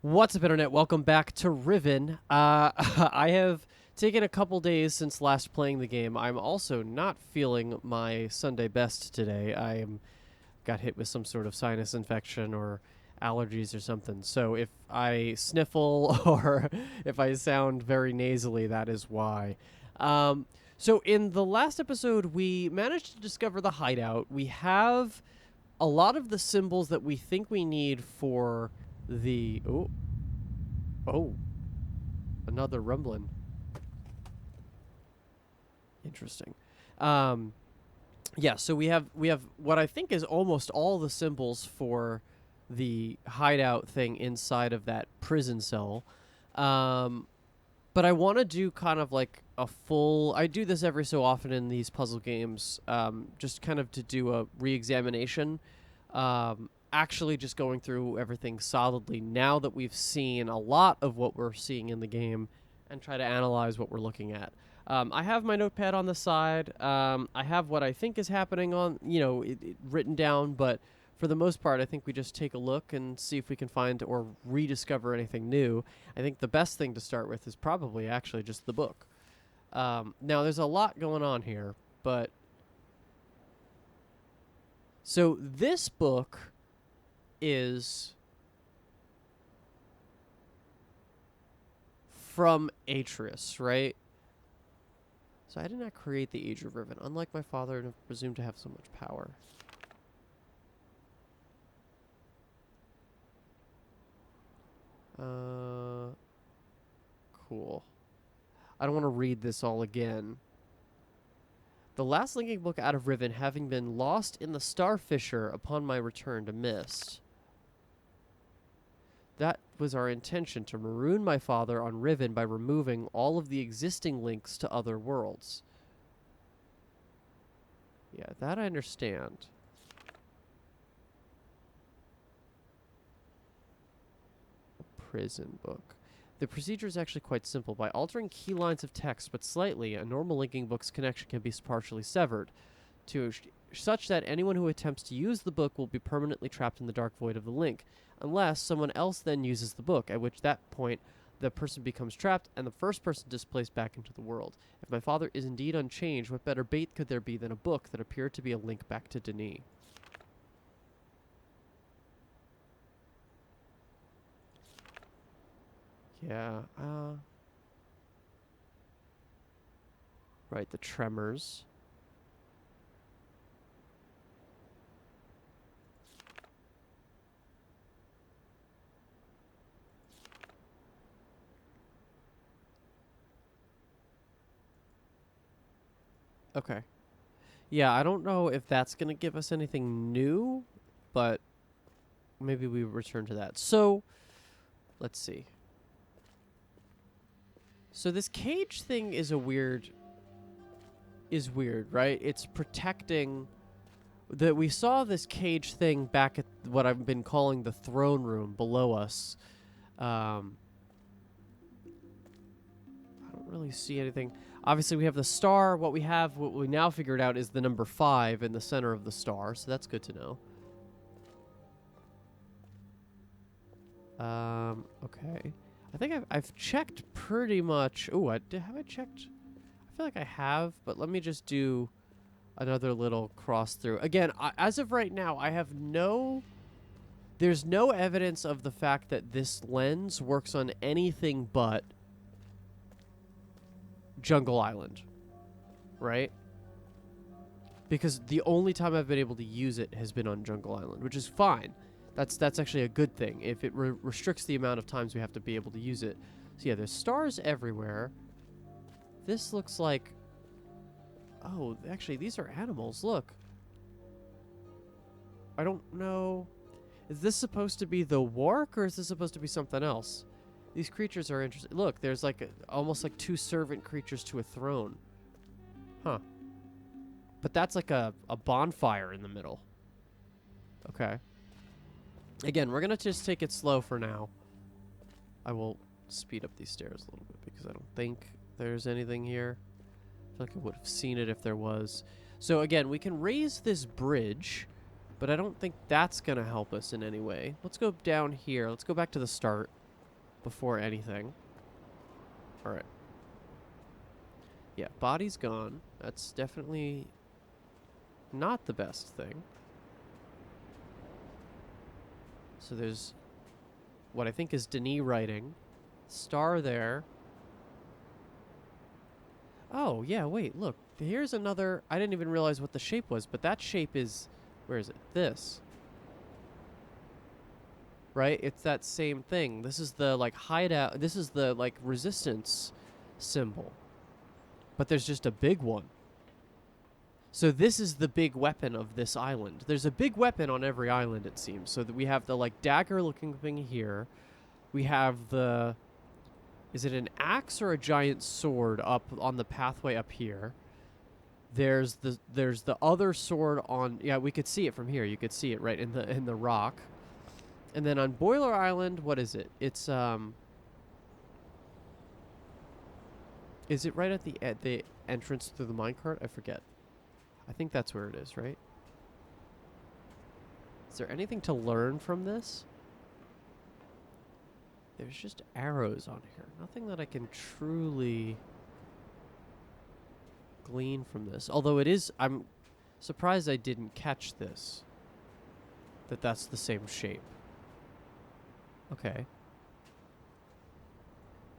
What's up, Internet? Welcome back to Riven. I have taken a couple days since last playing the game. I'm also not feeling my Sunday best today. Got hit with some sort of sinus infection or allergies or something. So if I sniffle or if I sound very nasally, that is why. So in the last episode, we managed to discover the hideout. We have a lot of the symbols that we think we need for the oh, another rumbling. Interesting. Um, yeah, so we have what I think is almost all the symbols for the hideout thing inside of that prison cell. Um, but I want to do kind of like a full. I do this every so often in these puzzle games, just kind of to do a re-examination. Actually, just going through everything solidly now that we've seen a lot of what we're seeing in the game, and try to analyze what we're looking at. I have my notepad on the side. I have what I think is happening on, it written down, but for the most part, I think we just take a look and see if we can find or rediscover anything new. I think the best thing to start with is probably actually just the book. Now, there's a lot going on here, but so this book is from Atrus, right? So I did not create the Age of Riven, unlike my father, and have presumed to have so much power. Cool. I don't want to read this all again. The last linking book out of Riven, having been lost in the Starfisher upon my return to Myst. That was our intention, to maroon my father on Riven by removing all of the existing links to other worlds. Yeah, that I understand. Prison book. The procedure is actually quite simple. By altering key lines of text but slightly, a normal linking book's connection can be partially severed, such that anyone who attempts to use the book will be permanently trapped in the dark void of the link, unless someone else then uses the book, at which that point the person becomes trapped and the first person displaced back into the world. If my father is indeed unchanged, what better bait could there be than a book that appeared to be a link back to Denis? Yeah, right, the tremors. Okay. Yeah, I don't know if that's going to give us anything new, but maybe we return to that. So, let's see. So this cage thing is weird, right? It's protecting we saw this cage thing back at what I've been calling the throne room below us. I don't really see anything. Obviously, we have the star. What we now figured out is the number 5 in the center of the star, so that's good to know. Okay. I think I've checked pretty much. Oh, have I checked? I feel like I have, but let me just do another little cross through. Again, as of right now, there's no evidence of the fact that this lens works on anything but Jungle Island, right? Because the only time I've been able to use it has been on Jungle Island, which is fine. That's actually a good thing if it restricts the amount of times we have to be able to use it. So yeah, there's stars everywhere. This looks like... Oh, actually, these are animals. Look. I don't know... Is this supposed to be the Wark, or is this supposed to be something else? These creatures are interesting. Look, there's like almost like 2 servant creatures to a throne. Huh. But that's like a bonfire in the middle. Okay. Again, we're going to just take it slow for now. I will speed up these stairs a little bit because I don't think there's anything here. I feel like I would have seen it if there was. So again, we can raise this bridge, but I don't think that's going to help us in any way. Let's go down here. Let's go back to the start. before anything. All right. Yeah, body's gone. That's definitely not the best thing. So there's what I think is Denis writing. Star there. Oh, yeah, wait, look. Here's another... I didn't even realize what the shape was, but that shape is... Where is it? This. Right? It's that same thing. This is the, like, hideout... This is the, like, resistance symbol. But there's just a big one. So this is the big weapon of this island. There's a big weapon on every island, it seems. So that we have the, like, dagger-looking thing here. We have the... Is it an axe or a giant sword up on the pathway up here? There's the other sword on... Yeah, we could see it from here. You could see it right in the rock. And then on Boiler Island, what is it? It's is it right at the entrance through the minecart? I forget. I think that's where it is, right? Is there anything to learn from this? There's just arrows on here. Nothing that I can truly glean from this. Although it is... I'm surprised I didn't catch this. That's the same shape. Okay.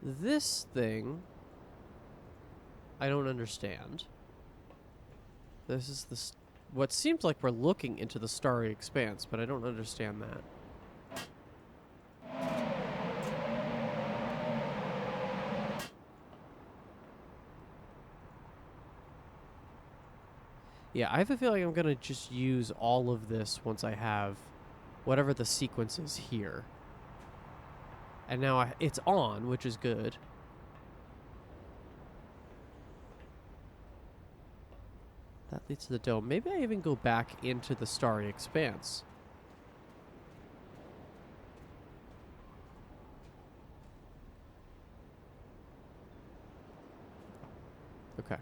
This thing... I don't understand. This is the... What seems like we're looking into the starry expanse, but I don't understand that. Yeah, I have a feeling I'm going to just use all of this once I have whatever the sequence is here. And now it's on, which is good. That leads to the dome. Maybe I even go back into the starry expanse. Okay.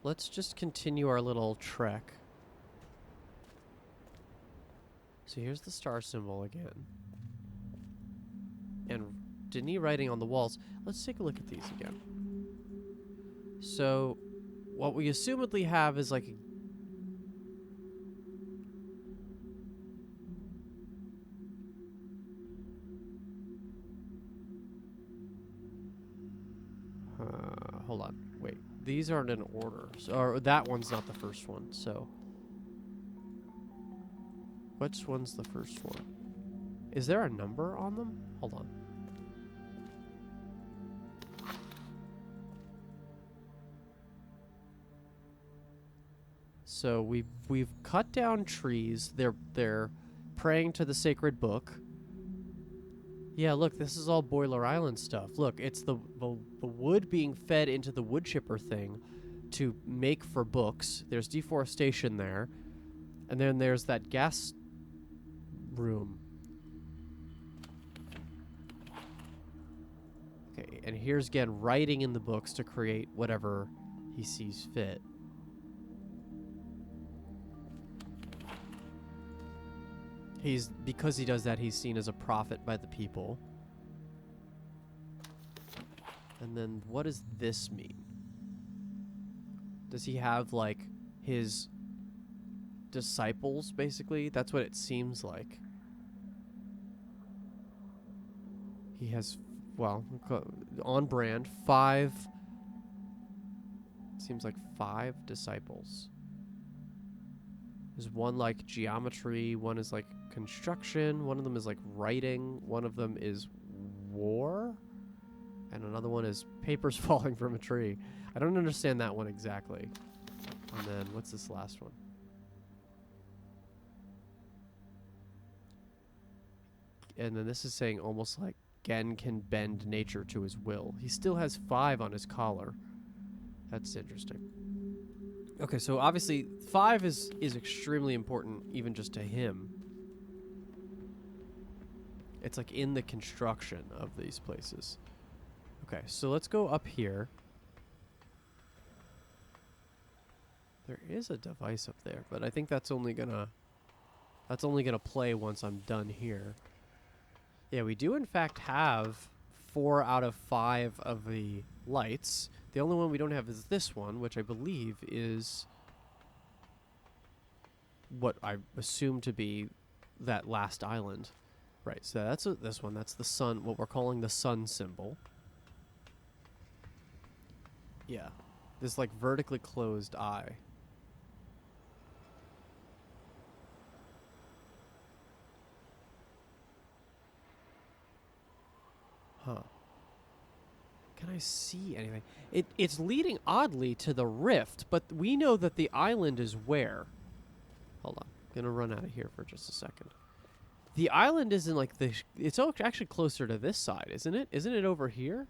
Let's just continue our little trek. So here's the star symbol again. And Denis writing on the walls. Let's take a look at these again. So what we assumedly have is like hold on. Wait. These aren't in order. So, or that one's not the first one. So which one's the first one? Is there a number on them? Hold on. So we've cut down trees. They're praying to the sacred book. Yeah, look, this is all Boiler Island stuff. Look, it's the wood being fed into the wood chipper thing to make for books. There's deforestation there. And then there's that gas room. Okay, and here's Gehn writing in the books to create whatever he sees fit. Because he does that, he's seen as a prophet by the people. And then what does this mean? Does he have, like, his disciples, basically? That's what it seems like. He has, well, on brand, 5... Seems like 5 disciples. There's one, like, geometry, one is, like, construction, one of them is, like, writing, one of them is war, and another one is papers falling from a tree. I don't understand that one exactly. And then, what's this last one? And then this is saying almost like Gehn can bend nature to his will. He still has 5 on his collar. That's interesting. Okay, so obviously 5 is extremely important even just to him. It's like in the construction of these places. Okay, so let's go up here. There is a device up there, but I think that's only gonna play once I'm done here. Yeah, we do in fact have 4 out of 5 of the lights. The only one we don't have is this one, which I believe is what I assume to be that last island. Right, so that's this one. That's the sun, what we're calling the sun symbol. Yeah. This, like, vertically closed eye. Huh. Can I see anything? It's leading oddly to the rift, but we know that the island is where? Hold on. Gonna run out of here for just a second. The island isn't like the... It's actually closer to this side, isn't it? Isn't it over here?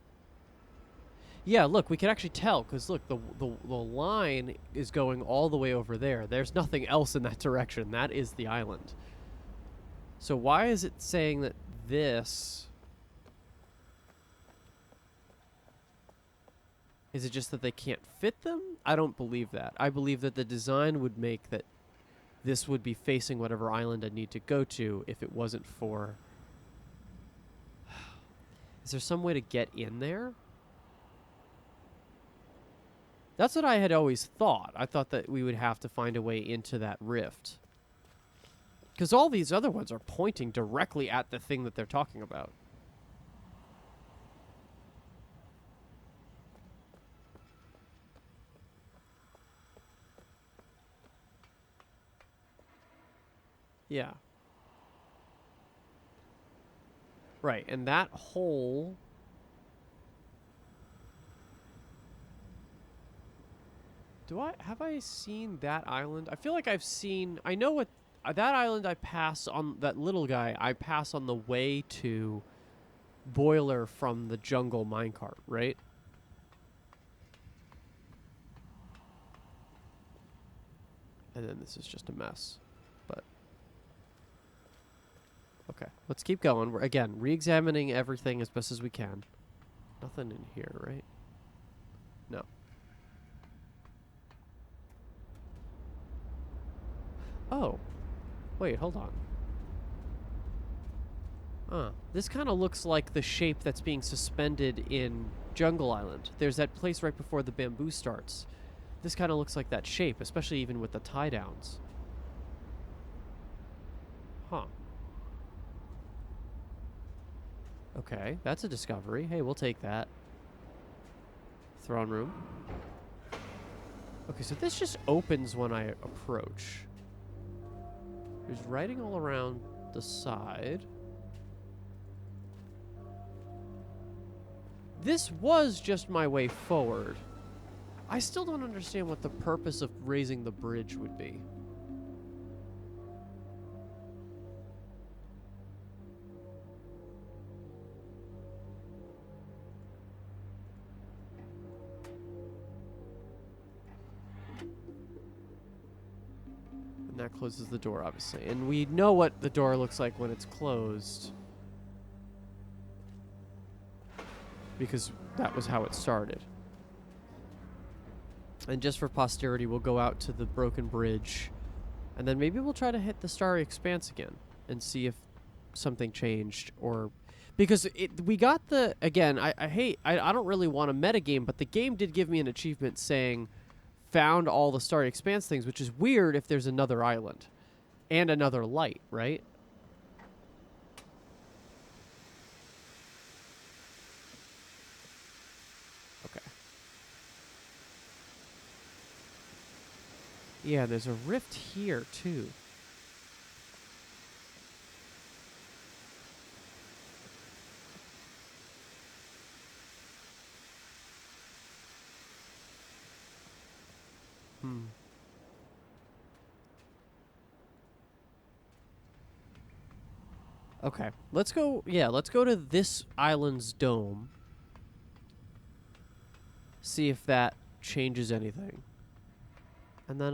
Yeah, look, we can actually tell, because look, the line is going all the way over there. There's nothing else in that direction. That is the island. So why is it saying that this... Is it just that they can't fit them? I don't believe that. I believe that the design would make that this would be facing whatever island I need to go to if it wasn't for... Is there some way to get in there? That's what I had always thought. I thought that we would have to find a way into that rift. Because all these other ones are pointing directly at the thing that they're talking about. Yeah. Right, and that hole... Have I seen that island? I feel like I've seen... I know what... that island I pass on... That little guy, I pass on the way to Boiler from the jungle minecart, right? And then this is just a mess. But... Okay, let's keep going. We're, again, re-examining everything as best as we can. Nothing in here, right? No. Oh. Wait, hold on. This kind of looks like the shape that's being suspended in Jungle Island. There's that place right before the bamboo starts. This kind of looks like that shape, especially even with the tie-downs. Huh. Okay, that's a discovery. Hey, we'll take that. Throne room. Okay, so this just opens when I approach. There's writing all around the side. This was just my way forward. I still don't understand what the purpose of raising the bridge would be. And that closes the door, obviously. And we know what the door looks like when it's closed. Because that was how it started. And just for posterity, we'll go out to the broken bridge. And then maybe we'll try to hit the Starry Expanse again. And see if something changed. Or... Because we got the... Again, I don't really want a metagame, but the game did give me an achievement saying... Found all the Starry Expanse things, which is weird if there's another island. And another light, right? Okay. Yeah, there's a rift here, too. Okay, let's go, let's go to this island's dome. See if that changes anything. And then,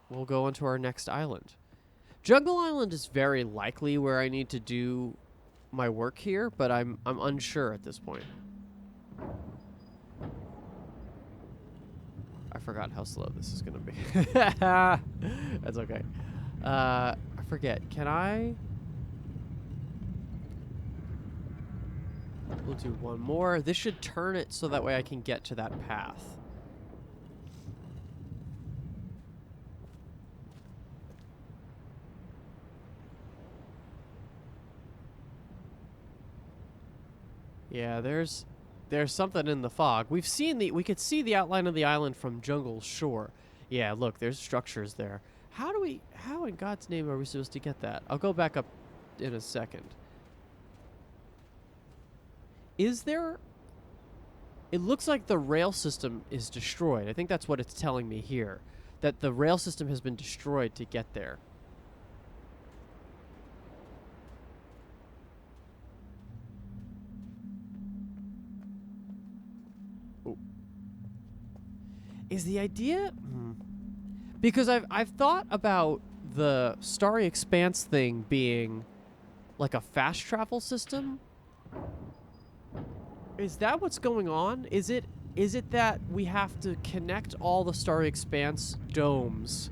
we'll go on to our next island. Jungle Island is very likely where I need to do my work here, but I'm unsure at this point. I forgot how slow this is gonna be. That's okay. I forget. Can I... We'll do one more. This should turn it so that way I can get to that path. Yeah, there's something in the fog. We could see the outline of the island from Jungle Shore. Yeah, look, there's structures there. How in God's name are we supposed to get that? I'll go back up in a second. Is there... It looks like the rail system is destroyed. I think that's what it's telling me here. That the rail system has been destroyed to get there. Oh. Is the idea... Because I've thought about the Starry Expanse thing being like a fast travel system. Is that what's going on? Is it that we have to connect all the Starry Expanse domes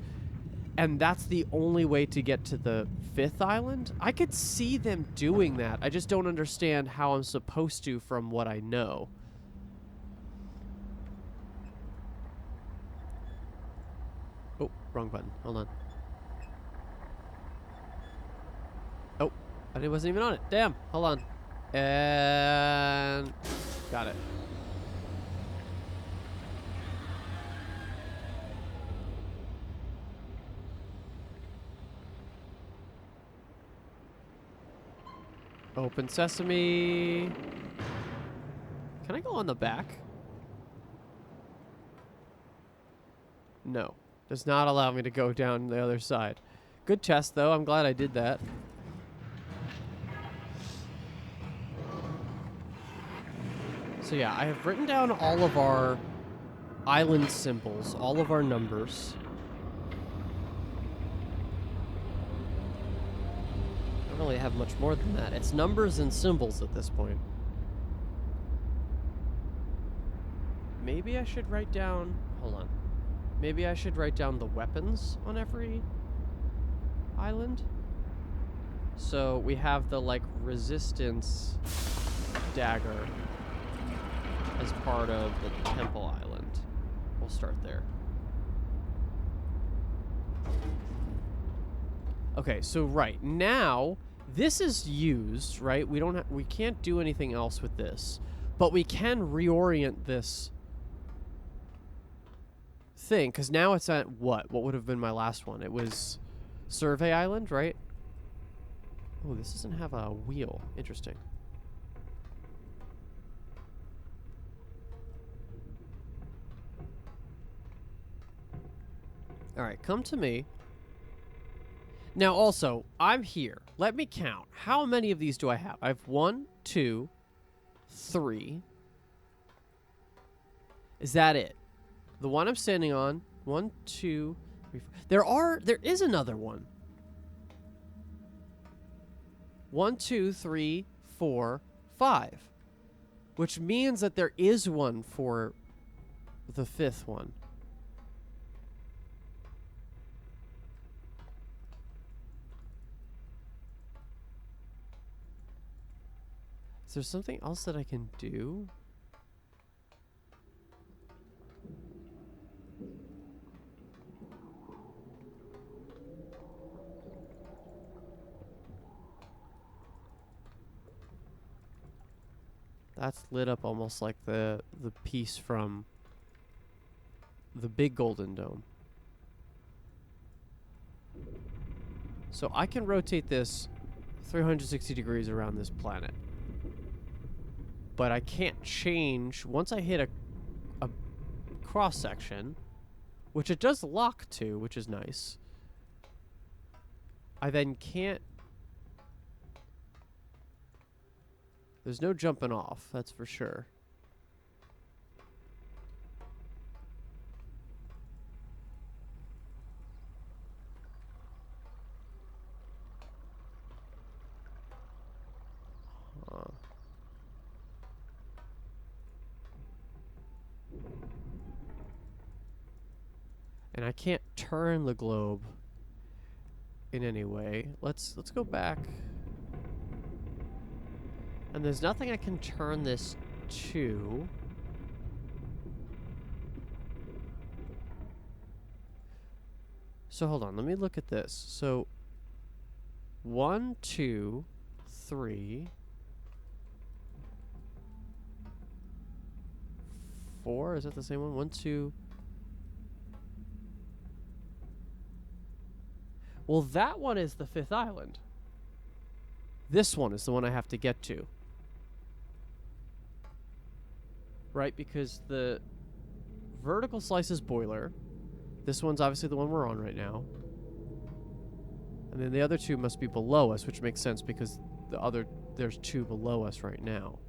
and that's the only way to get to the 5th island? I could see them doing that. I just don't understand how I'm supposed to from what I know. Oh, wrong button. Hold on. Oh, I wasn't even on it. Damn. Hold on. And... Got it. Open sesame. Can I go on the back? No. Does not allow me to go down the other side. Good test, though. I'm glad I did that. So yeah, I have written down all of our island symbols, all of our numbers. I don't really have much more than that. It's numbers and symbols at this point. Maybe I should write down... Hold on. Maybe I should write down the weapons on every island. So we have the, like, resistance dagger as part of the temple island. We'll start there. Okay, so right now this is used, right? We can't do anything else with this, but we can reorient this thing because now it's at what would have been my last one. It was Survey Island, right? Oh, this doesn't have a wheel. Interesting. All right, come to me. Now, also, I'm here. Let me count. How many of these do I have? I have 1, 2, 3. Is that it? The one I'm standing on. 1, 2, 3, 4. There is another one. 1, 2, 3, 4, 5. Which means that there is one for the 5th one. Is there something else that I can do? That's lit up almost like the piece from the big golden dome. So I can rotate this 360 degrees around this planet. But I can't change once I hit a cross section, which it does lock to, which is nice. I then can't. There's no jumping off, that's for sure. And I can't turn the globe in any way. Let's go back. And there's nothing I can turn this to. So hold on, let me look at this. So 1, 2, 3, 4. Is that the same one? 1, 2. Well, that one is the 5th island. This one is the one I have to get to. Right, because the vertical slice is boiler. This one's obviously the one we're on right now. And then the other 2 must be below us, which makes sense because there's 2 below us right now.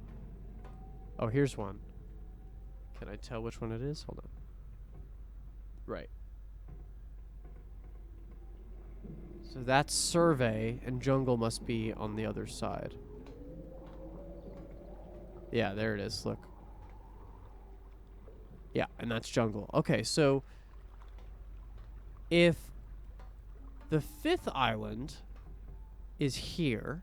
Oh, here's one. Can I tell which one it is? Hold on. Right. So that's survey, and jungle must be on the other side. Yeah, there it is. Look. Yeah, and that's jungle. Okay, so if the 5th island is here,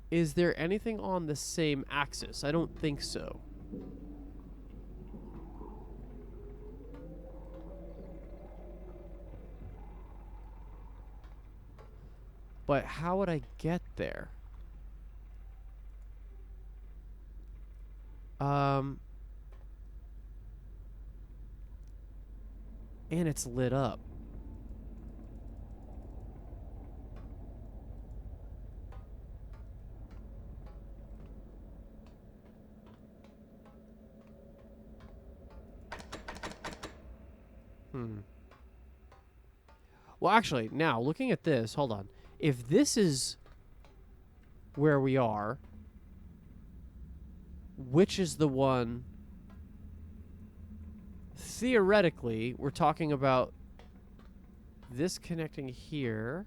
is there anything on the same axis? I don't think so. But how would I get there? And it's lit up. Well, actually, now, looking at this, hold on. If this is where we are, which is the one... Theoretically, we're talking about this connecting here.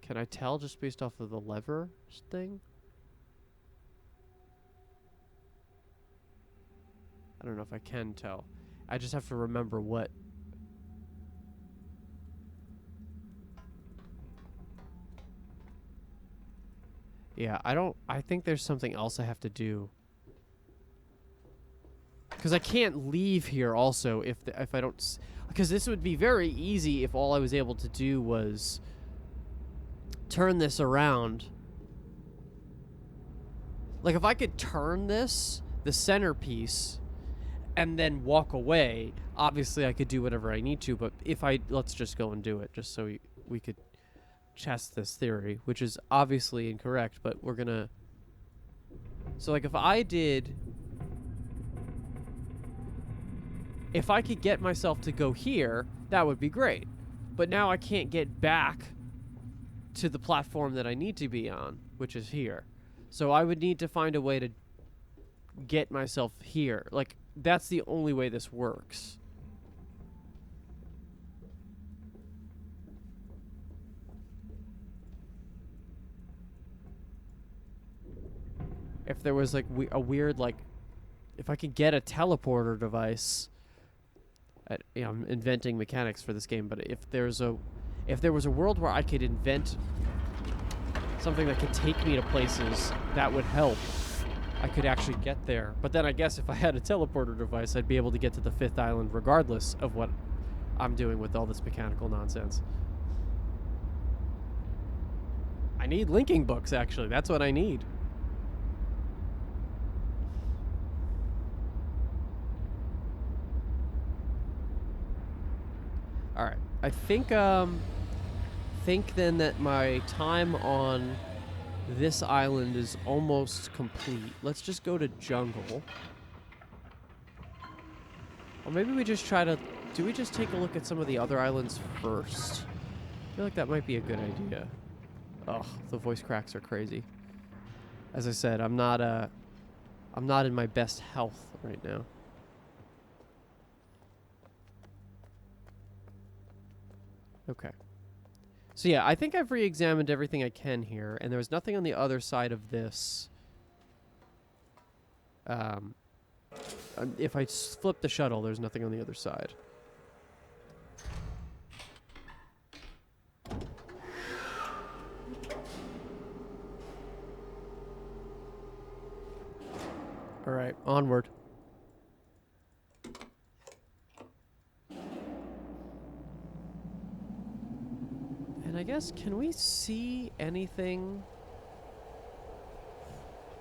Can I tell just based off of the lever thing? I don't know if I can tell. I just have to remember what... Yeah, I think there's something else I have to do. Because I can't leave here also if I don't... Because this would be very easy if all I was able to do was turn this around. Like, if I could turn this, the centerpiece, and then walk away, obviously I could do whatever I need to, but if let's just go and do it, just so we could test this theory, which is obviously incorrect, but we're gonna... So, like, if I could get myself to go here, that would be great. But now I can't get back to the platform that I need to be on, which is here. So I would need to find a way to get myself here. Like, that's the only way this works. If there was, like, a weird, like... If I could get a teleporter device... You know, I'm inventing mechanics for this game, but if there was a world where I could invent something that could take me to places, that would help. I could actually get there. But then I guess if I had a teleporter device, I'd be able to get to the 5th island regardless of what I'm doing with all this mechanical nonsense. I need linking books, actually. That's what I need. Alright. I think then that my time on this island is almost complete. Let's just go to jungle. Or maybe we just try to... Do we just take a look at some of the other islands first? I feel like that might be a good idea. Oh, the voice cracks are crazy. As I said, I'm not in my best health right now. Okay. So yeah, I think I've re-examined everything I can here, and there's nothing on the other side of this. If I flip the shuttle, there's nothing on the other side. All right, onward. And I guess, can we see anything?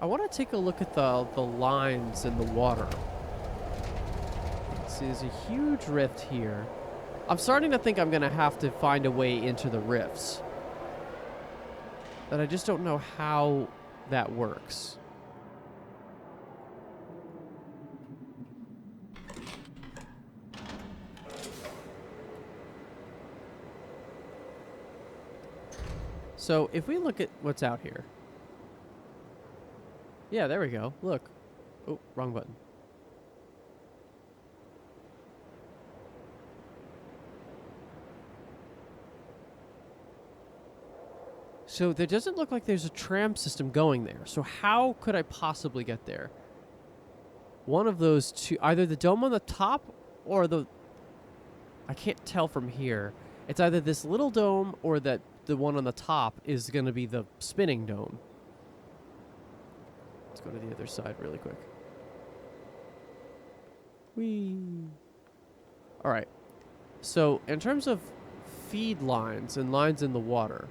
I want to take a look at the lines in the water. See, there's a huge rift here. I'm starting to think I'm going to have to find a way into the rifts. But I just don't know how that works. So if we look at what's out here. Yeah, there we go. Look. Oh, wrong button. So there doesn't look like there's a tram system going there. So how could I possibly get there? One of those two, either the dome on the top or the... I can't tell from here. It's either this little dome or that the one on the top is going to be the spinning dome. Let's go to the other side really quick. Whee! All right. So in terms of feed lines and lines in the water...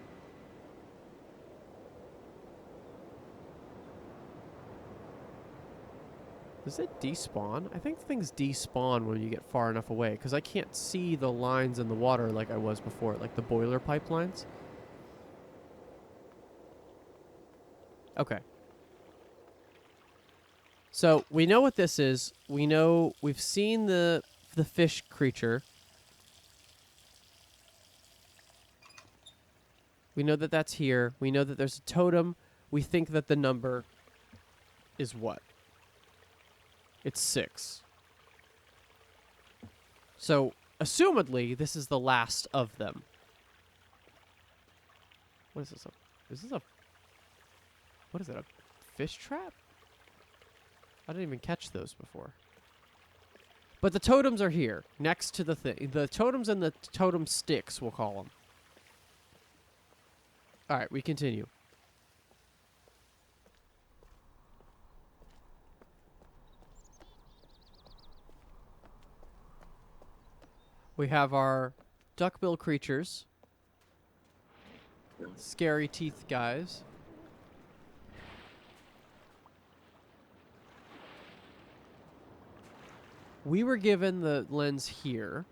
Does it despawn? I think things despawn when you get far enough away, because I can't see the lines in the water like I was before, like the boiler pipelines. Okay. So we know what this is. We know we've seen the fish creature. We know that that's here. We know that there's a totem. We think that the number is what? It's 6. So, assumedly, this is the last of them. What is this? Is this a... What is it? A fish trap? I didn't even catch those before. But the totems are here, next to the thing. The totems and the totem sticks, we'll call them. Alright, we continue. We have our duckbill creatures. Scary teeth guys. We were given the lens here.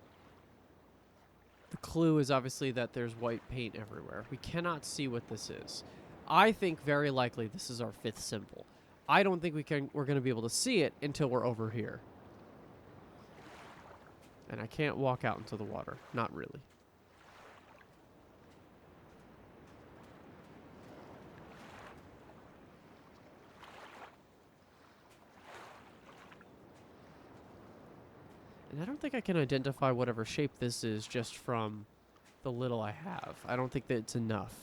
The clue is obviously that there's white paint everywhere. We cannot see what this is. I think very likely this is our 5th symbol. I don't think we're going to be able to see it until we're over here. And I can't walk out into the water. Not really. And I don't think I can identify whatever shape this is just from the little I have. I don't think that it's enough.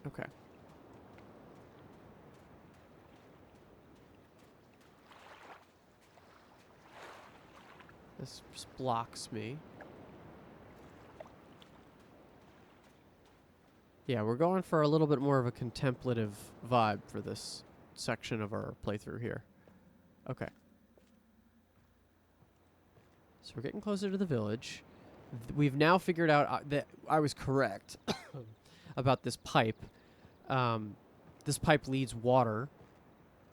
Okay. This just blocks me. Yeah, we're going for a little bit more of a contemplative vibe for this section of our playthrough here. Okay. So we're getting closer to the village. We've now figured out that I was correct about this pipe. This pipe leads water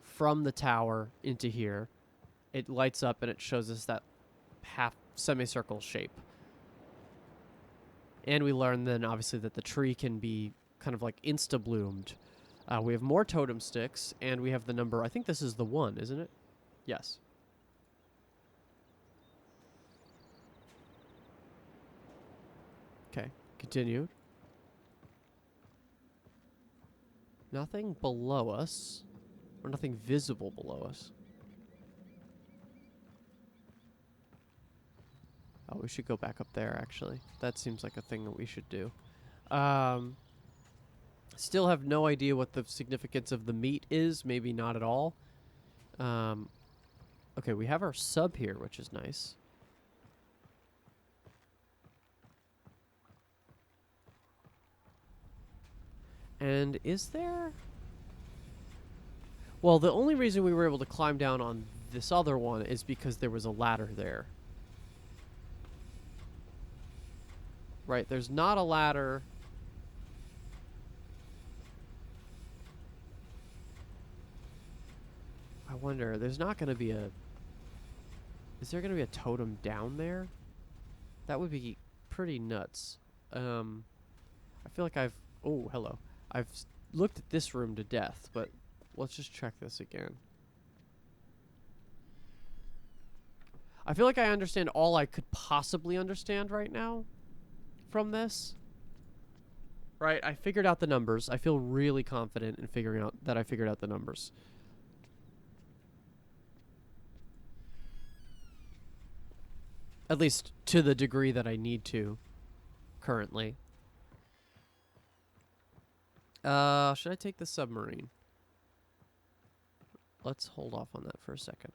from the tower into here. It lights up and it shows us that half semicircle shape. And we learn then, obviously, that the tree can be kind of like insta-bloomed. We have more totem sticks, and we have the number. I think this is the 1, isn't it? Yes. Okay, continued. Nothing below us, or nothing visible below us. Oh, we should go back up there, actually. That seems like a thing that we should do. Still have no idea what the significance of the meat is. Maybe not at all. Okay, we have our sub here, which is nice. And is there... Well, the only reason we were able to climb down on this other one is because there was a ladder there. Right, there's not a ladder. I wonder, there's not going to be a... Is there going to be a totem down there? That would be pretty nuts. I feel like I've... Oh, hello. I've looked at this room to death, but let's just check this again. I feel like I understand all I could possibly understand right now from this. Right, I figured out the numbers. I feel really confident in figuring out that I figured out the numbers. At least to the degree that I need to currently. Should I take the submarine? Let's hold off on that for a second.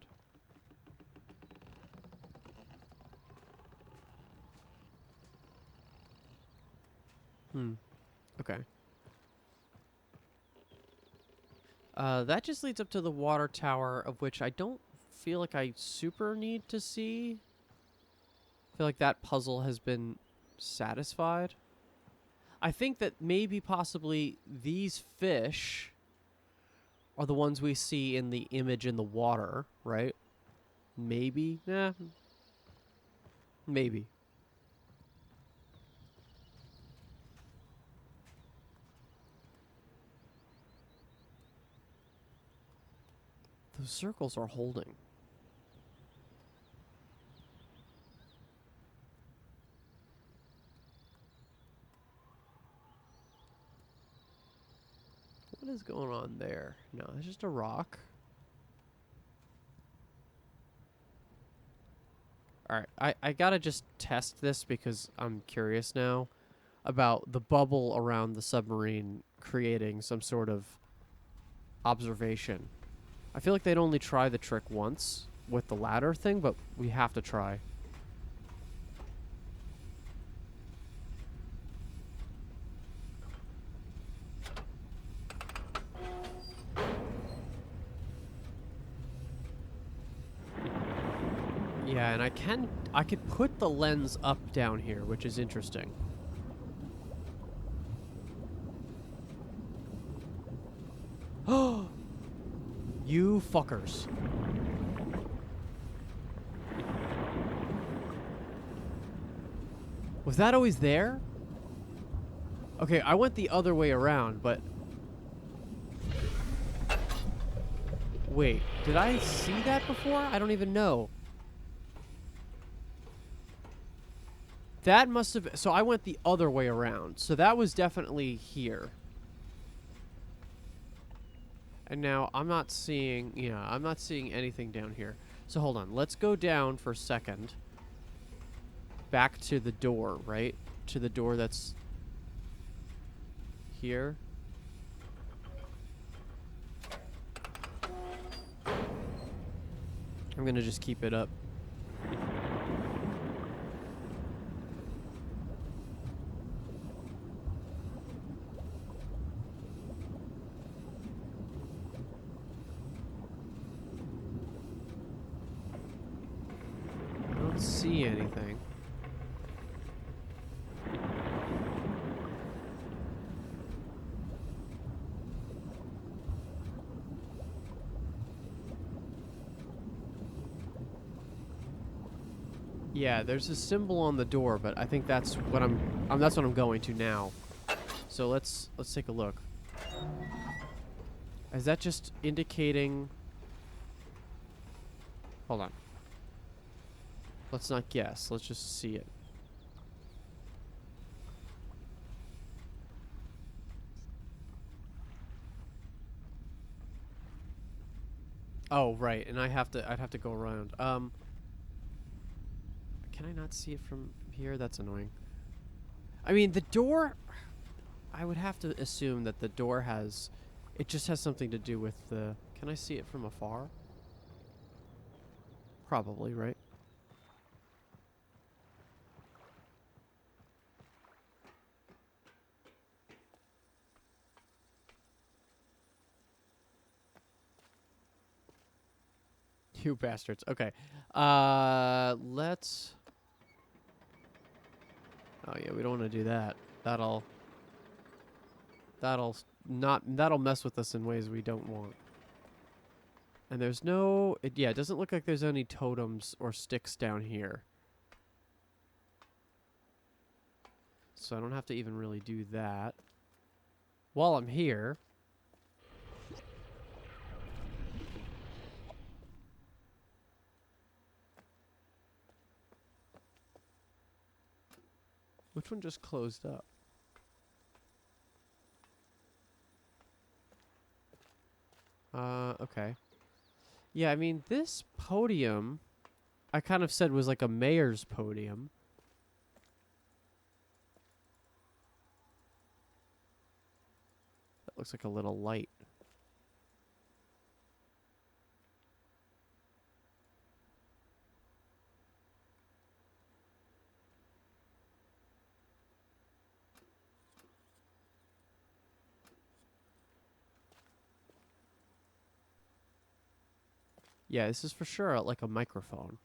Okay. That just leads up to the water tower, of which I don't feel like I super need to see. I feel like that puzzle has been satisfied. I think that maybe possibly these fish are the ones we see in the image in the water, right? Maybe? Yeah. Maybe. Those circles are holding. What is going on there? No, it's just a rock. Alright, I gotta just test this because I'm curious now about the bubble around the submarine creating some sort of observation. I feel like they'd only try the trick once with the ladder thing, but we have to try. Yeah, and I could put the lens up down here, which is interesting. Oh, you fuckers. Was that always there? Okay, I went the other way around, but... Wait, did I see that before? I don't even know. That must have... So I went the other way around. So that was definitely here. And now I'm not seeing... Yeah, I'm not seeing anything down here. So hold on. Let's go down for a second. Back to the door, right? To the door that's... here. I'm gonna just keep it up. I don't see anything. Yeah, there's a symbol on the door, but I think that's what that's what I'm going to now. So let's take a look. Is that just indicating... Hold on. Let's not guess. Let's just see it. Oh, right. And I'd have to go around. Can I not see it from here? That's annoying. I mean, the door... I would have to assume that the door has... It just has something to do with the... Can I see it from afar? Probably, right? You bastards. Okay. Let's... Oh, yeah, we don't want to do that. That'll mess with us in ways we don't want. And there's no... yeah, it doesn't look like there's any totems or sticks down here. So I don't have to even really do that. While I'm here... Which one just closed up? Okay. Yeah, I mean, this podium, I kind of said was like a mayor's podium. That looks like a little light. Yeah, this is for sure like a microphone.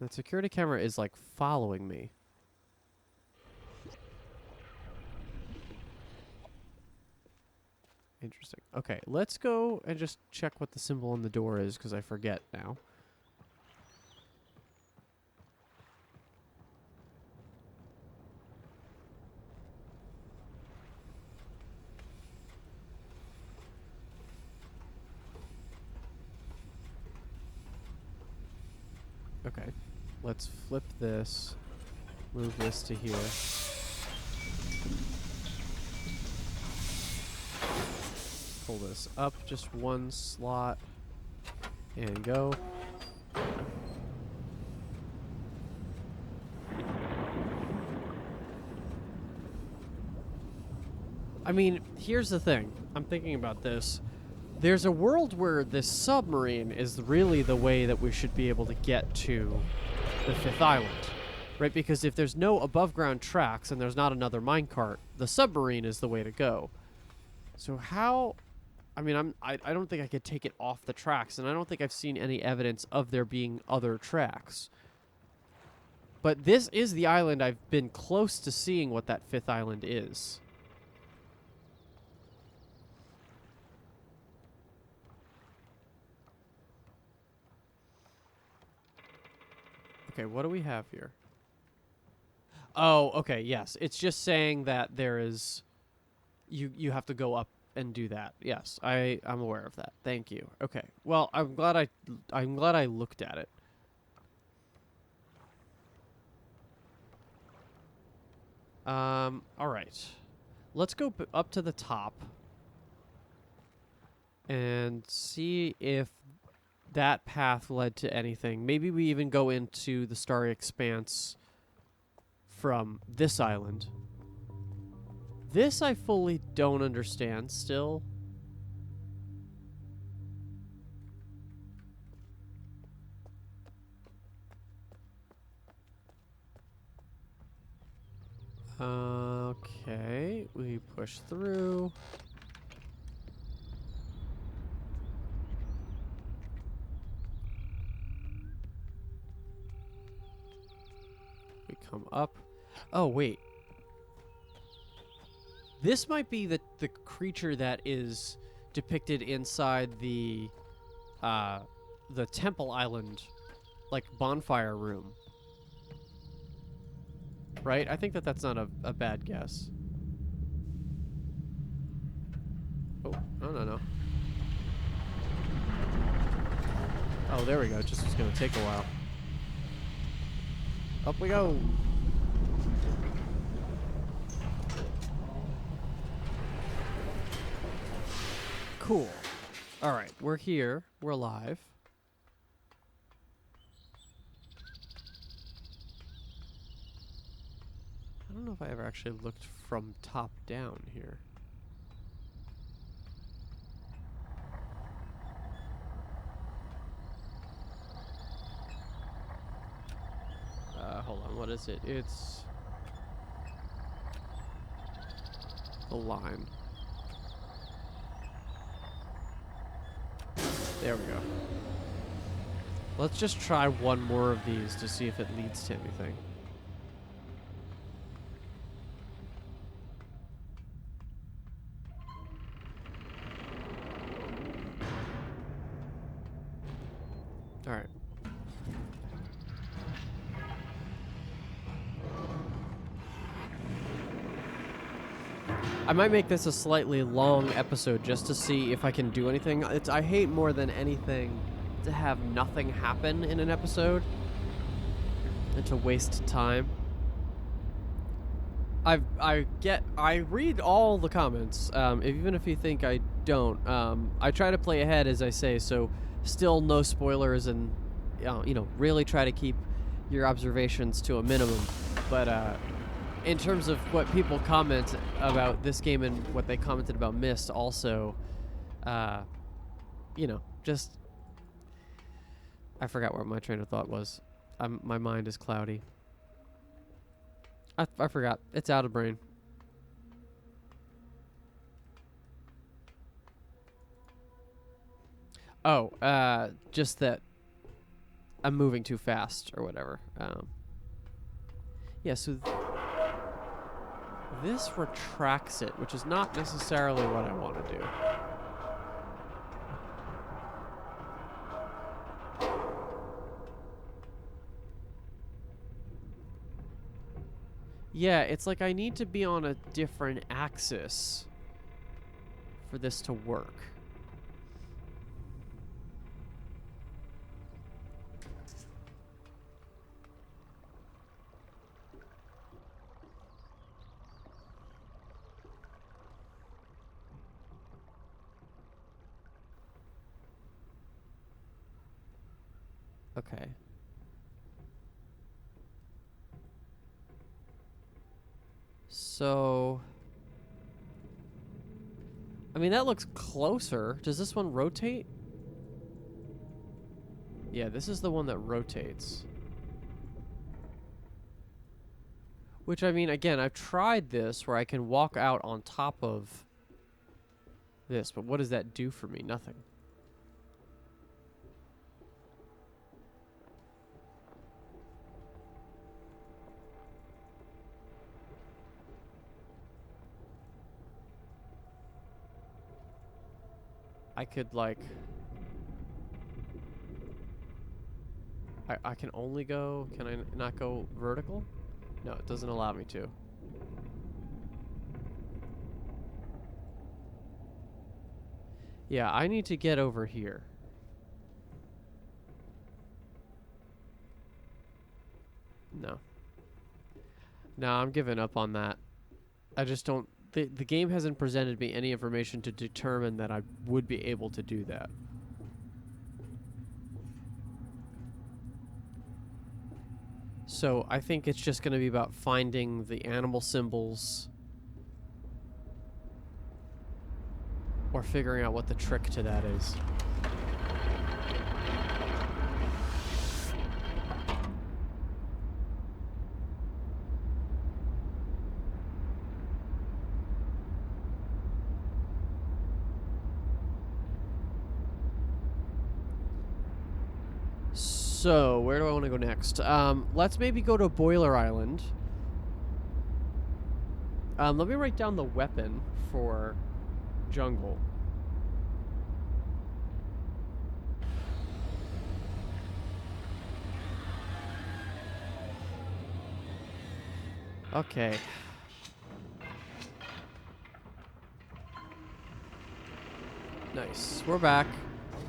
That security camera is like following me. Interesting. Okay, let's go and just check what the symbol on the door is, because I forget now. Okay, let's flip this, move this to here. Pull this up just one slot and go. I mean, here's the thing. I'm thinking about this. There's a world where this submarine is really the way that we should be able to get to the fifth island, right? Because if there's no above ground tracks and there's not another minecart, the submarine is the way to go. So how... I mean, I don't think I could take it off the tracks, and I don't think I've seen any evidence of there being other tracks. But this is the island I've been close to seeing what that fifth island is. Okay, what do we have here? Oh, okay, yes. It's just saying that there is... You have to go up and do that. Yes, I'm aware of that. Thank you. Okay. Well, I'm glad I looked at it. All right. Let's go up to the top and see if that path led to anything. Maybe we even go into the Starry Expanse from this island. This I fully don't understand still. Okay, we push through. We come up. Oh, wait. This might be the creature that is depicted inside the Temple Island, like, bonfire room. Right? I think that's not a bad guess. Oh, no. Oh, there we go. It just was going to take a while. Up we go. Cool. All right, we're here. We're live. I don't know if I ever actually looked from top down here. Hold on, what is it? It's... the line. There we go. Let's just try one more of these to see if it leads to anything. All right. I might make this a slightly long episode just to see if I can do anything. I hate more than anything to have nothing happen in an episode and to waste time. I read all the comments, even if you think I don't. I try to play ahead, as I say, so still no spoilers, and really try to keep your observations to a minimum. But in terms of what people comment about this game and what they commented about Myst, also, just I forgot what my train of thought was. My mind is cloudy. I forgot. It's out of brain. Oh, just that I'm moving too fast or whatever. Yeah, so this retracts it, which is not necessarily what I want to do. Yeah, it's like I need to be on a different axis for this to work. Okay. So, I mean, that looks closer. Does this one rotate? Yeah, this is the one that rotates. Which, I mean, again, I've tried this where I can walk out on top of this, but what does that do for me? Nothing. I could, like... I can only go... Can I not go vertical? No, it doesn't allow me to. Yeah, I need to get over here. No. No, I'm giving up on that. I just don't... The game hasn't presented me any information to determine that I would be able to do that. So I think it's just going to be about finding the animal symbols or figuring out what the trick to that is. So, where do I want to go next? Let's maybe go to Boiler Island. Let me write down the weapon for jungle. Okay. Nice. We're back.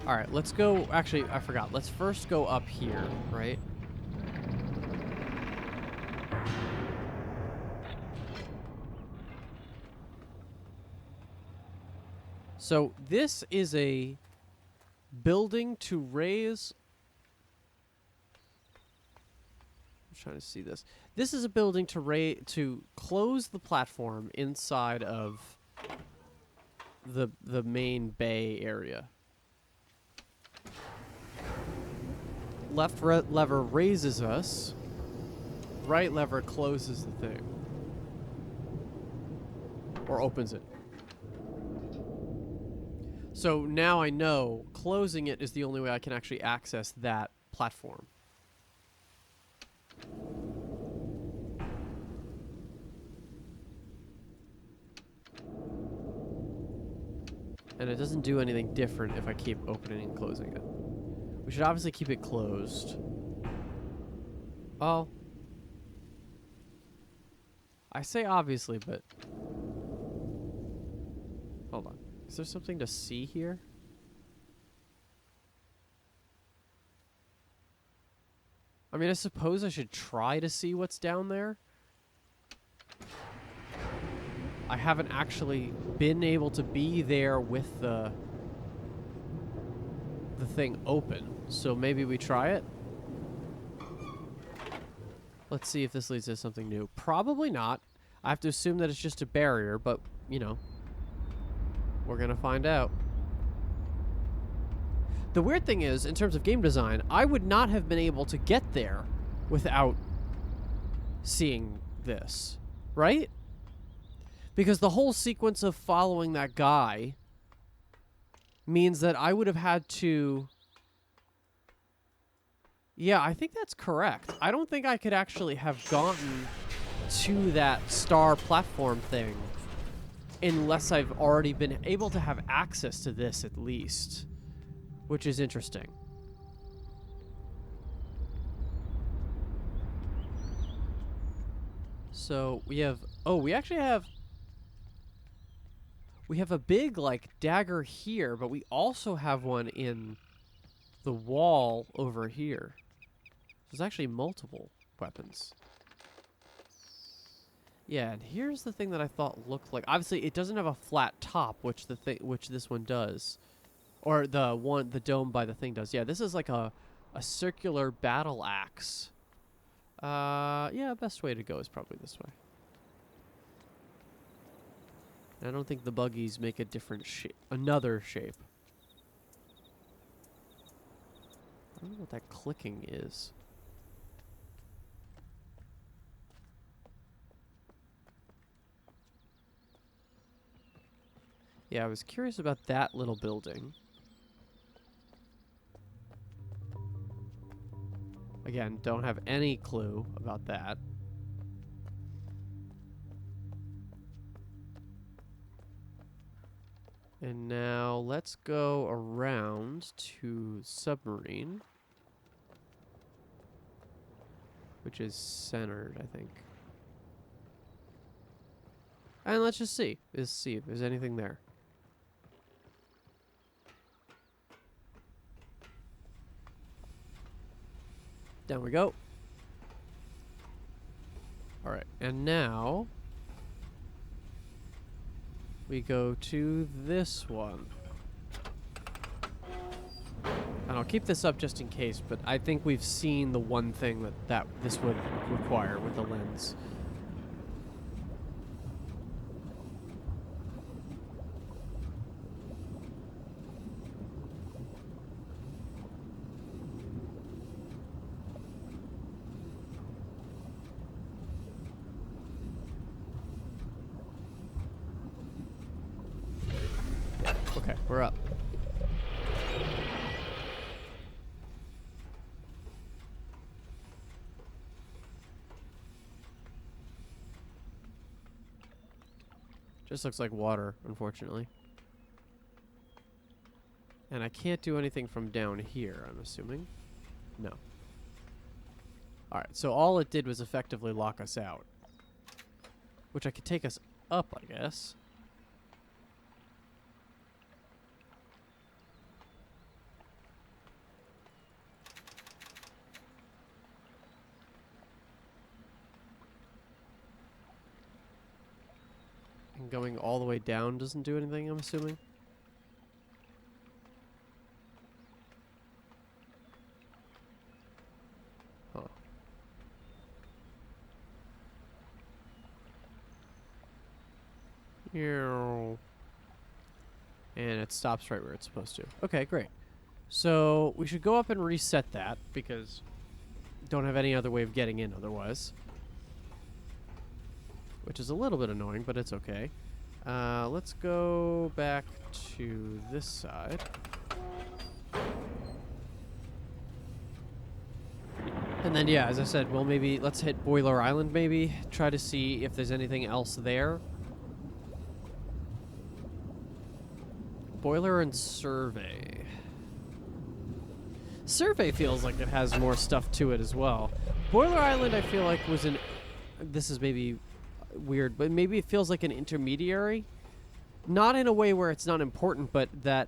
All right, let's go. Actually, I forgot. Let's first go up here, right? So this is a building to raise... I'm trying to see this. This is a building to close the platform inside of the main bay area. Left lever raises us. Right lever closes the thing. Or opens it. So now I know closing it is the only way I can actually access that platform. And it doesn't do anything different if I keep opening and closing it. We should obviously keep it closed. Oh. I say obviously, but... Hold on. Is there something to see here? I mean, I suppose I should try to see what's down there. I haven't actually been able to be there with the thing open, so maybe we try it. Let's see if this leads to something new. Probably not. I have to assume that it's just a barrier, but, you know, we're gonna find out. The weird thing is, in terms of game design, I would not have been able to get there without seeing this, right? Because the whole sequence of following that guy means that I would have had to... Yeah, I think that's correct. I don't think I could actually have gotten to that star platform thing unless I've already been able to have access to this at least, which is interesting. So we have... Oh, we actually have... We have a big, like, dagger here, but we also have one in the wall over here. There's actually multiple weapons. Yeah, and here's the thing that I thought looked like... Obviously, it doesn't have a flat top, which this one does. Or the dome by the thing does. Yeah, this is like a circular battle axe. Yeah, best way to go is probably this way. I don't think the buggies make a different shape. Another shape. I don't know what that clicking is. Yeah, I was curious about that little building. Again, don't have any clue about that. And now let's go around to submarine, which is centered, I think. And let's just see if there's anything there. Down we go. All right, and now we go to this one. And I'll keep this up just in case, but I think we've seen the one thing that this would require with the lens. Okay, we're up. Just looks like water, unfortunately. And I can't do anything from down here, I'm assuming. No. Alright, so all it did was effectively lock us out. Which I could take us up, I guess. And going all the way down doesn't do anything, I'm assuming. Huh. And it stops right where it's supposed to. Okay, great. So we should go up and reset that because don't have any other way of getting in otherwise. Which is a little bit annoying, but it's okay. Let's go back to this side. And then, yeah, as I said, well, maybe let's hit Boiler Island, maybe. Try to see if there's anything else there. Boiler and Survey. Survey feels like it has more stuff to it as well. Boiler Island, I feel like, was an... This is maybe weird, but maybe it feels like an intermediary. Not in a way where it's not important, but that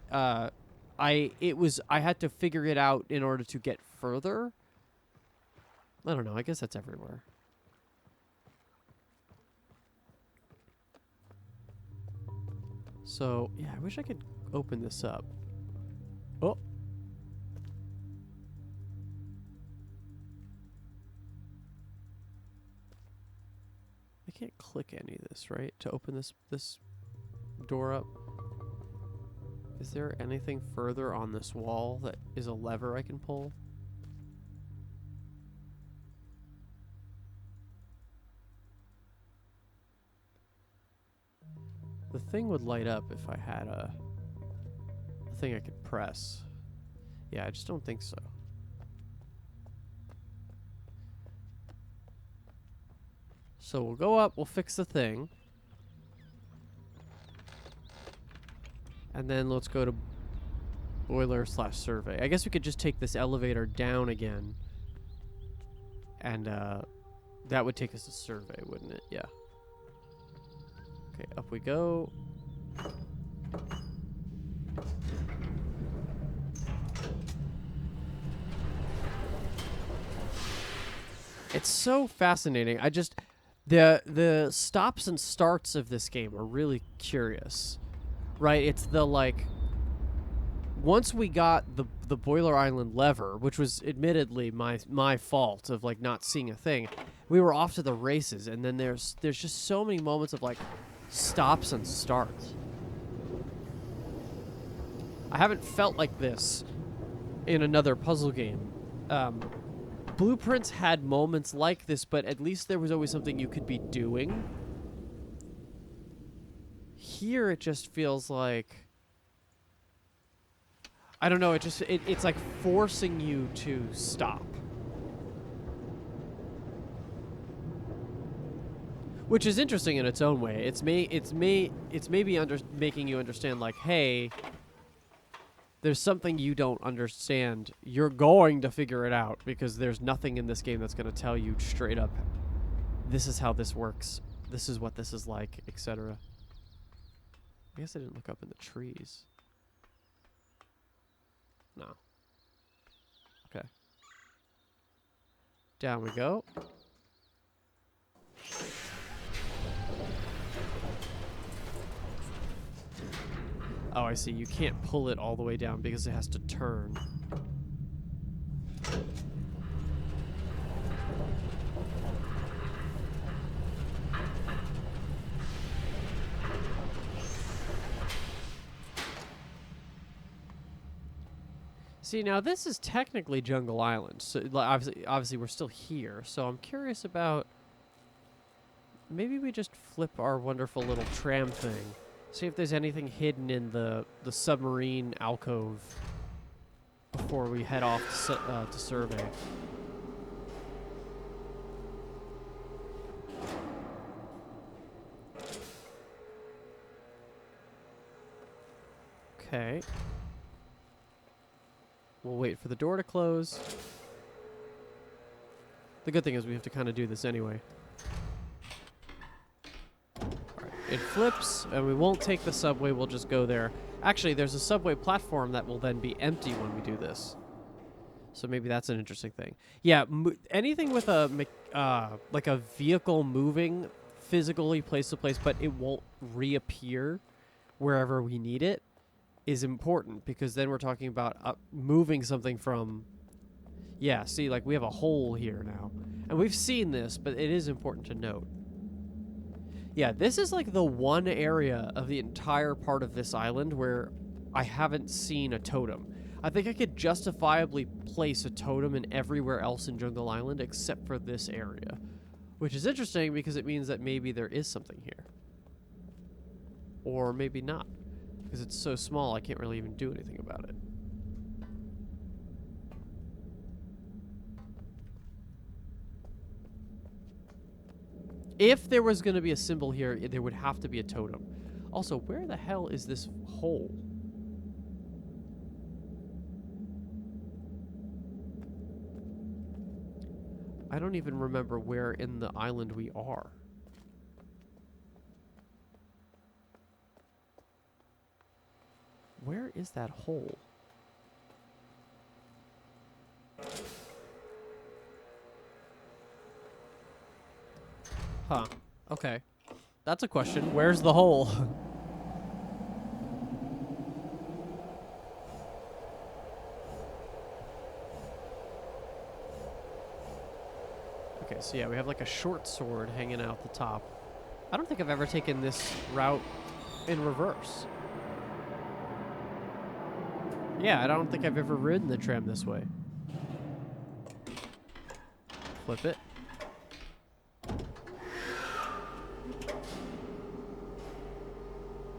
I had to figure it out in order to get further. I don't know. I guess that's everywhere. So, yeah, I wish I could open this up. Oh. I can't click any of this, right? To open this door up. Is there anything further on this wall that is a lever I can pull? The thing would light up if I had a thing I could press. Yeah, I just don't think so. So we'll go up, we'll fix the thing. And then let's go to Boiler/Survey. I guess we could just take this elevator down again. And that would take us to Survey, wouldn't it? Yeah. Okay, up we go. It's so fascinating. I just the stops and starts of this game are really curious. Right? It's the like once we got the Boiler Island lever, which was admittedly my fault of like not seeing a thing, we were off to the races, and then there's just so many moments of like stops and starts. I haven't felt like this in another puzzle game. Blueprints had moments like this, but at least there was always something you could be doing. Here it just feels like, I don't know, it's like forcing you to stop. Which is interesting in its own way. It's maybe making you understand, like, hey, there's something you don't understand. You're going to figure it out because there's nothing in this game that's going to tell you straight up, this is how this works, this is what this is like, etc. I guess I didn't look up in the trees. No. Okay. Down we go. Oh, I see. You can't pull it all the way down because it has to turn. See, now this is technically Jungle Island. So obviously we're still here. So I'm curious about, maybe we just flip our wonderful little tram thing. See if there's anything hidden in the submarine alcove before we head off to Survey. Okay. We'll wait for the door to close. The good thing is we have to kind of do this anyway. It flips, and we won't take the subway, we'll just go there. Actually, there's a subway platform that will then be empty when we do this. So maybe that's an interesting thing. Yeah, anything with a like a vehicle moving physically place to place, but it won't reappear wherever we need it, is important, because then we're talking about moving something from... Yeah, see, like we have a hole here now. And we've seen this, but it is important to note. Yeah, this is like the one area of the entire part of this island where I haven't seen a totem. I think I could justifiably place a totem in everywhere else in Jungle Island except for this area. Which is interesting because it means that maybe there is something here. Or maybe not. Because it's so small, I can't really even do anything about it. If there was going to be a symbol here, there would have to be a totem. Also, where the hell is this hole? I don't even remember where in the island we are. Where is that hole? Huh. Okay. That's a question. Where's the hole? Okay, so yeah, we have like a short sword hanging out the top. I don't think I've ever taken this route in reverse. Yeah, I don't think I've ever ridden the tram this way. Flip it.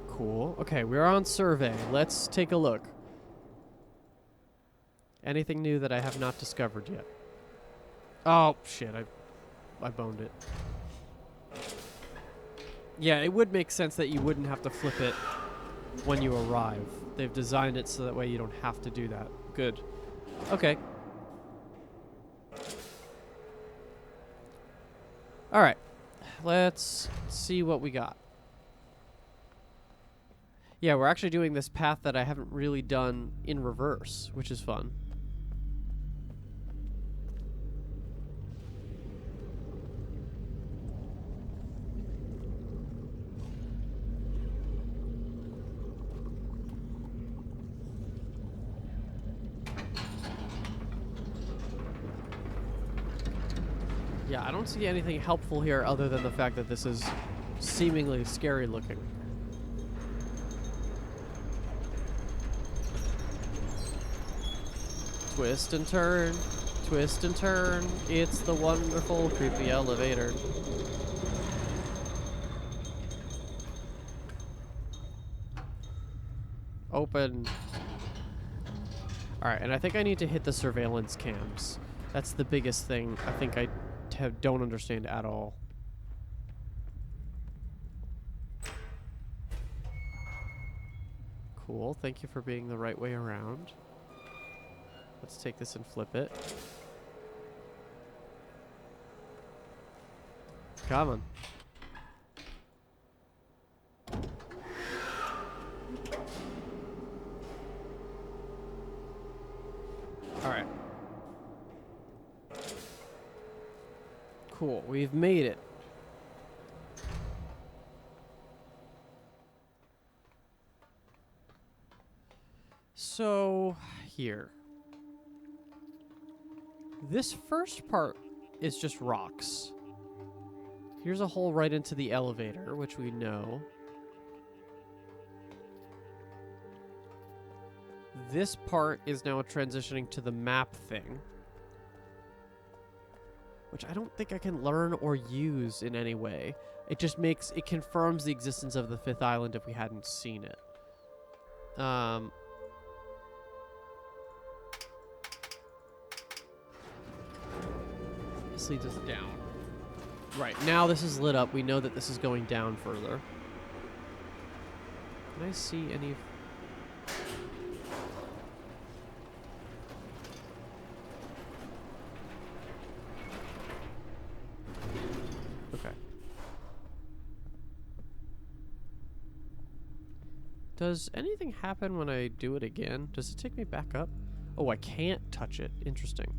Cool. Okay, we're on survey. Let's take a look. Anything new that I have not discovered yet? Oh, shit. I boned it. Yeah, it would make sense that you wouldn't have to flip it when you arrive. They've designed it so that way you don't have to do that. Good. Okay. Alright. Let's see what we got. Yeah, we're actually doing this path that I haven't really done in reverse, which is fun. Yeah, I don't see anything helpful here other than the fact that this is seemingly scary looking. Twist and turn, twist and turn. It's the wonderful, creepy elevator. Open. Alright, and I think I need to hit the surveillance cams. That's the biggest thing I think I don't understand at all. Cool, thank you for being the right way around. Let's take this and flip it. Come on. Alright. Cool, we've made it. So, here. This first part is just rocks. Here's a hole right into the elevator, which we know. This part is now transitioning to the map thing, which I don't think I can learn or use in any way. It just it confirms the existence of the fifth island if we hadn't seen it. This leads us down. Right, now this is lit up. We know that this is going down further. Can I see any... Okay. Does anything happen when I do it again? Does it take me back up? Oh, I can't touch it. Interesting.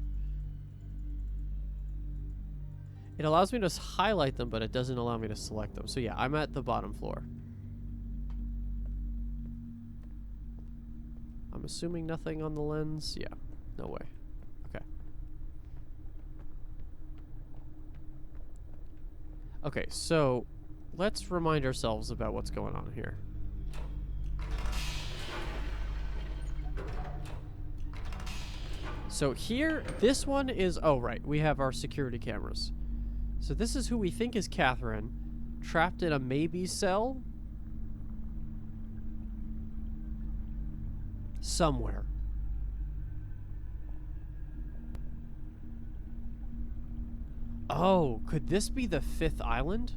It allows me to highlight them, but it doesn't allow me to select them. So yeah, I'm at the bottom floor. I'm assuming nothing on the lens. Yeah, no way. Okay. Okay, so let's remind ourselves about what's going on here. So here, this one is... Oh, right. We have our security cameras. So this is who we think is Catherine, trapped in a maybe cell. somewhere. Oh, could this be the 5th island?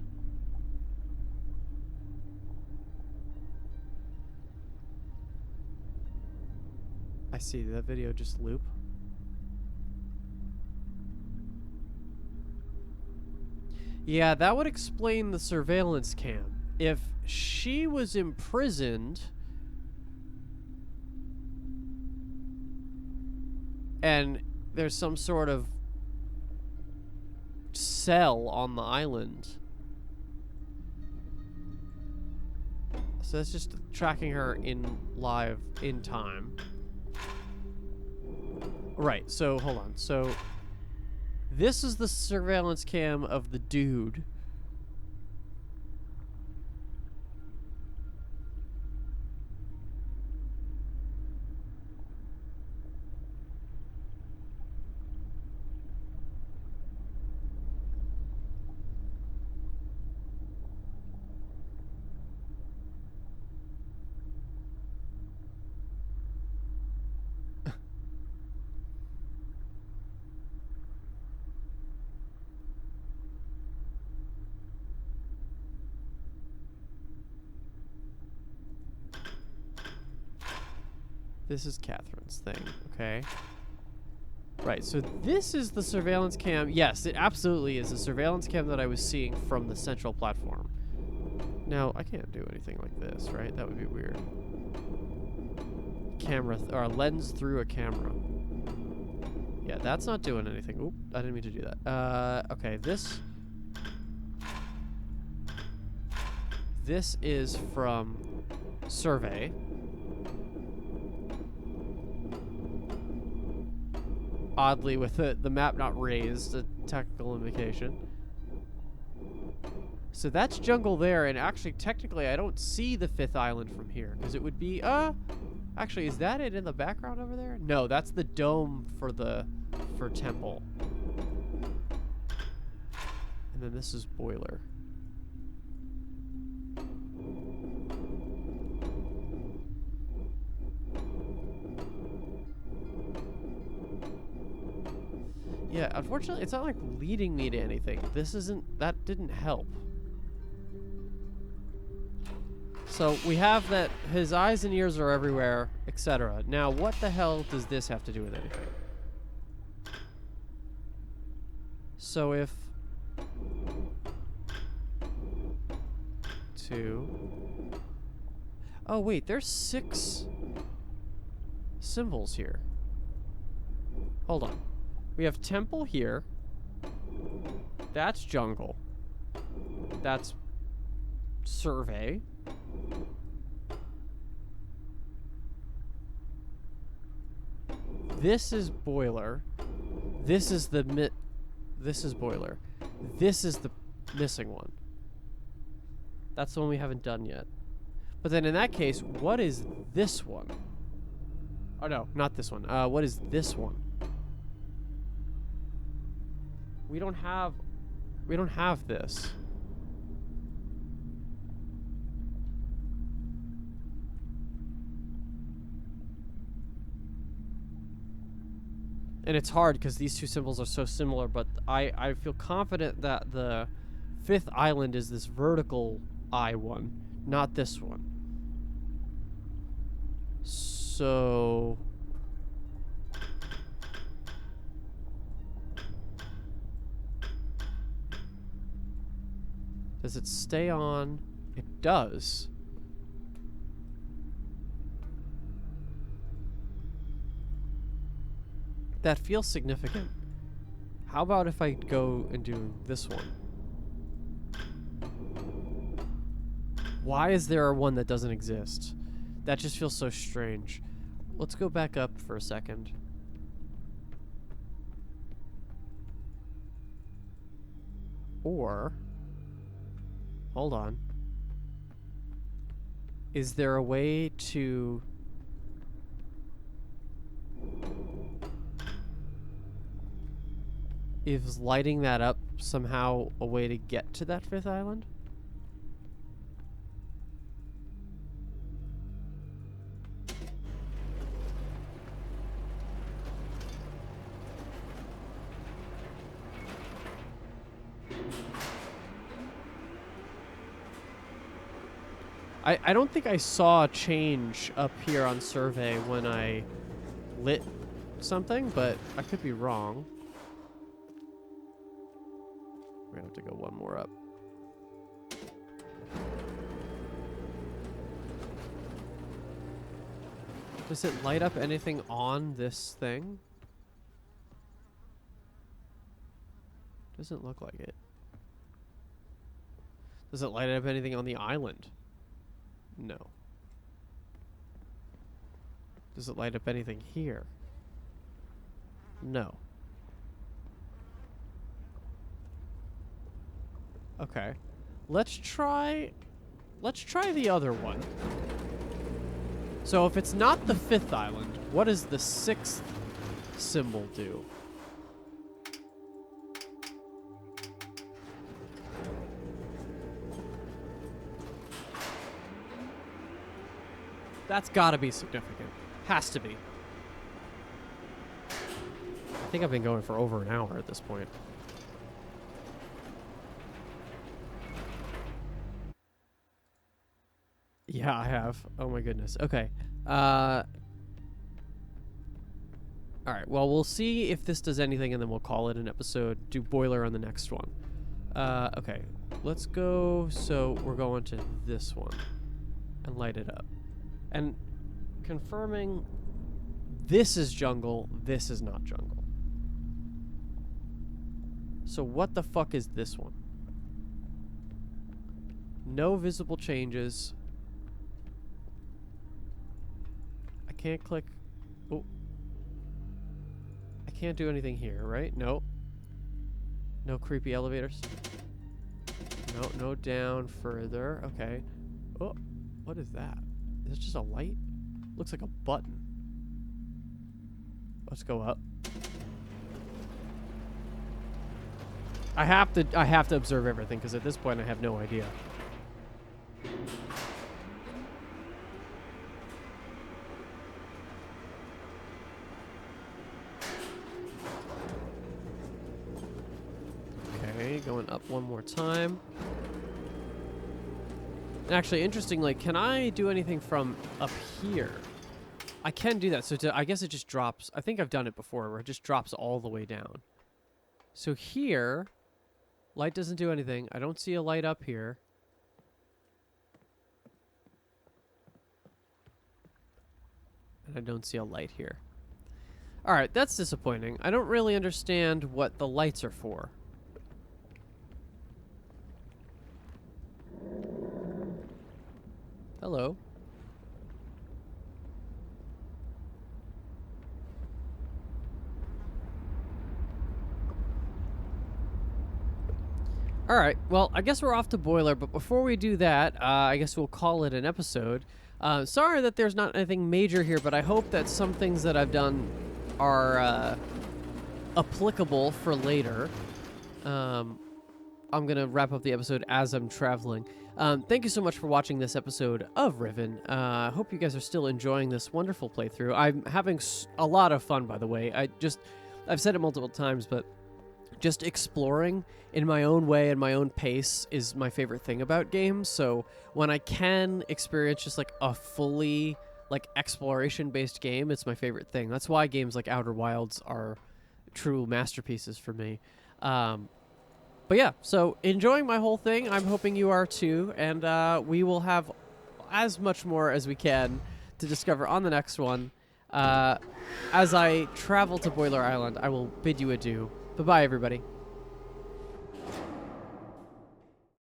I see. Did that video just loop? Yeah, that would explain the surveillance cam. If she was imprisoned and there's some sort of cell on the island. So that's just tracking her in time. Right, so hold on. So this is the surveillance cam of the dude. This is Catherine's thing, okay? Right, so this is the surveillance cam. Yes, it absolutely is the surveillance cam that I was seeing from the central platform. Now, I can't do anything like this, right? That would be weird. Camera, or a lens through a camera. Yeah, that's not doing anything. Oop, I didn't mean to do that. Okay, this is from survey. Oddly, with the map not raised, a technical indication. So that's jungle there, and actually, technically, I don't see the 5th island from here, because it would be, actually, is that it in the background over there? No, that's the dome for temple. And then this is boiler. Yeah, unfortunately, it's not like leading me to anything. That didn't help. So we have that his eyes and ears are everywhere, etc. Now, what the hell does this have to do with anything? So if 2... Oh, wait, there's 6 symbols here. Hold on. We have temple here. That's jungle. That's survey. This is boiler. This is this is boiler. This is the missing one. That's the one we haven't done yet. But then in that case, what is this one? Oh no, not this one. What is this one? We don't have this. And it's hard because these two symbols are so similar, but I feel confident that the 5th island is this vertical eye one, not this one. So does it stay on? It does. That feels significant. How about if I go and do this one? Why is there one that doesn't exist? That just feels so strange. Let's go back up for a second. Or... hold on. Is there a way to... is lighting that up somehow a way to get to that 5th island? I don't think I saw a change up here on survey when I lit something, but I could be wrong. We're gonna have to go one more up. Does it light up anything on this thing? Doesn't look like it. Does it light up anything on the island? No. Does it light up anything here? No. Okay. Let's try the other one. So if it's not the 5th island, what does the 6th symbol do? That's gotta be significant. Has to be. I think I've been going for over an hour at this point. Yeah, I have. Oh my goodness. Okay. Alright, well, we'll see if this does anything, and then we'll call it an episode. Do boiler on the next one. Okay. Let's go. So we're going to this one. And light it up. And confirming this is jungle, this is not jungle. So what the fuck is this one? No visible changes. I can't click. Oh. I can't do anything here, right? No. No creepy elevators. No, no down further. Okay. Oh, what is that? Is it just a light? Looks like a button. Let's go up. I have to observe everything, because at this point I have no idea. Okay, going up one more time. And actually, interestingly, can I do anything from up here? I can do that. So I guess it just drops. I think I've done it before, where it just drops all the way down. So here, light doesn't do anything. I don't see a light up here. And I don't see a light here. All right, that's disappointing. I don't really understand what the lights are for. Hello. Alright, well, I guess we're off to boiler, but before we do that, I guess we'll call it an episode. Sorry that there's not anything major here, but I hope that some things that I've done are applicable for later. I'm going to wrap up the episode as I'm traveling. Thank you so much for watching this episode of Riven. I hope you guys are still enjoying this wonderful playthrough. I'm having a lot of fun, by the way. I've said it multiple times, but just exploring in my own way and my own pace is my favorite thing about games. So when I can experience just like a fully like exploration-based game, it's my favorite thing. That's why games like Outer Wilds are true masterpieces for me. But yeah, so enjoying my whole thing. I'm hoping you are too, and we will have as much more as we can to discover on the next one. As I travel to Boiler Island, I will bid you adieu. Bye-bye, everybody.